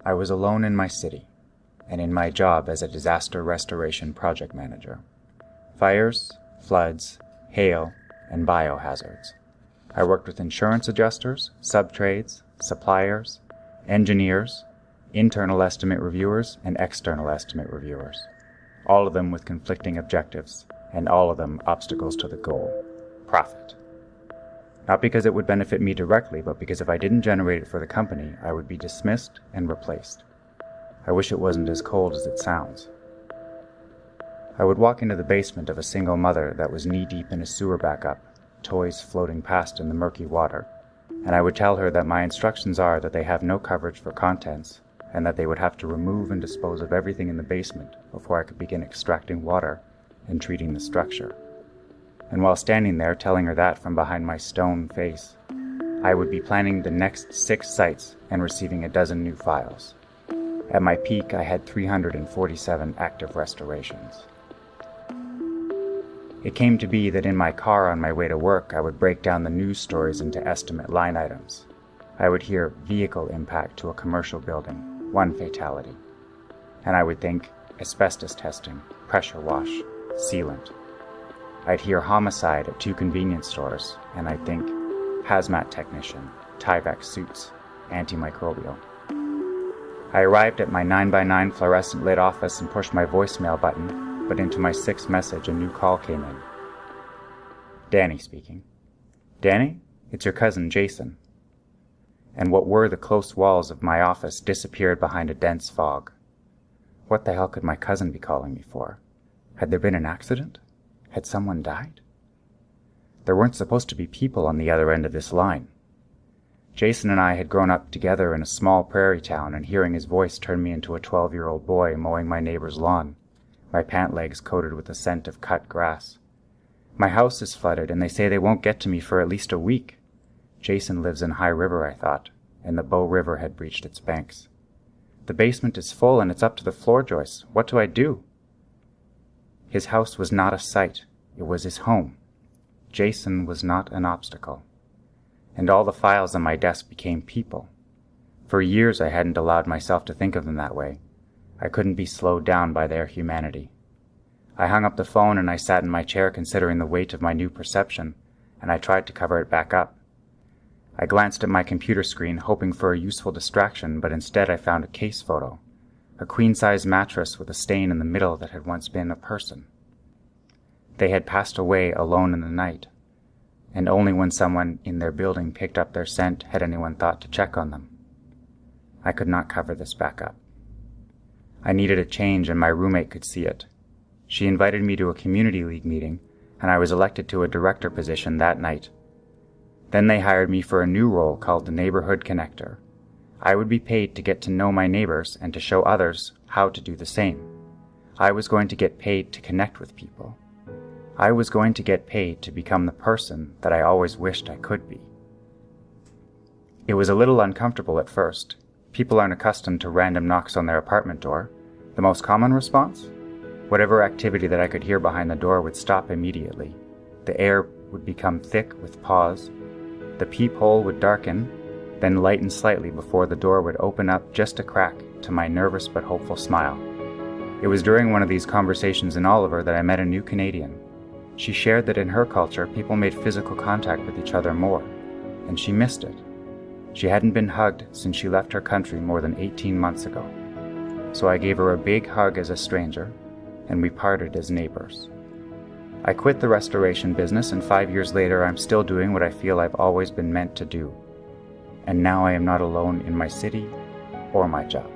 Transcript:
I was alone in my city, and in my job as a disaster restoration project manager. Fires, floods, hail, and biohazards. I worked with insurance adjusters, subtrades, suppliers, engineers, internal estimate reviewers, and external estimate reviewers, all of them with conflicting objectives, and all of them obstacles to the goal: profit. Not because it would benefit me directly, but because if I didn't generate it for the company, I would be dismissed and replaced. I wish it wasn't as cold as it sounds. I would walk into the basement of a single mother that was knee-deep in a sewer backup, toys floating past in the murky water, and I would tell her that my instructions are that they have no coverage for contents, and that they would have to remove and dispose of everything in the basement before I could begin extracting water and treating the structure. And while standing there telling her that from behind my stone face, I would be planning the next 6 sites and receiving a dozen new files. At my peak, I had 347 active restorations. It came to be that in my car on my way to work, I would break down the news stories into estimate line items. I would hear vehicle impact to a commercial building, 1 fatality. And I would think asbestos testing, pressure wash, sealant. I'd hear homicide at 2 convenience stores, and I'd think hazmat technician, Tyvek suits, antimicrobial. I arrived at my 9x9 fluorescent lit office and pushed my voicemail button, but into my 6th message a new call came in. Danny speaking. Danny, it's your cousin Jason. And what were the close walls of my office disappeared behind a dense fog. What the hell could my cousin be calling me for? Had there been an accident? Had someone died? There weren't supposed to be people on the other end of this line. Jason and I had grown up together in a small prairie town, and hearing his voice turned me into a 12-year-old boy mowing my neighbor's lawn, my pant legs coated with the scent of cut grass. My house is flooded, and they say they won't get to me for at least a week. Jason lives in High River, I thought, and the Bow River had breached its banks. The basement is full, and it's up to the floor joists. What do I do? His house was not a site. It was his home. Jason was not an obstacle. And all the files on my desk became people. For years I hadn't allowed myself to think of them that way. I couldn't be slowed down by their humanity. I hung up the phone and I sat in my chair considering the weight of my new perception, and I tried to cover it back up. I glanced at my computer screen, hoping for a useful distraction, but instead I found a case photo. A queen-size mattress with a stain in the middle that had once been a person. They had passed away alone in the night, and only when someone in their building picked up their scent had anyone thought to check on them. I could not cover this back up. I needed a change, and my roommate could see it. She invited me to a community league meeting, and I was elected to a director position that night. Then they hired me for a new role called the Neighborhood Connector. I would be paid to get to know my neighbors and to show others how to do the same. I was going to get paid to connect with people. I was going to get paid to become the person that I always wished I could be. It was a little uncomfortable at first. People aren't accustomed to random knocks on their apartment door. The most common response? Whatever activity that I could hear behind the door would stop immediately. The air would become thick with pause. The peephole would darken, then lighten slightly before the door would open up just a crack to my nervous but hopeful smile. It was during one of these conversations in Oliver that I met a new Canadian. She shared that in her culture, people made physical contact with each other more, and she missed it. She hadn't been hugged since she left her country more than 18 months ago. So I gave her a big hug as a stranger, and we parted as neighbors. I quit the restoration business, and 5 years later I'm still doing what I feel I've always been meant to do. And now I am not alone in my city or my job.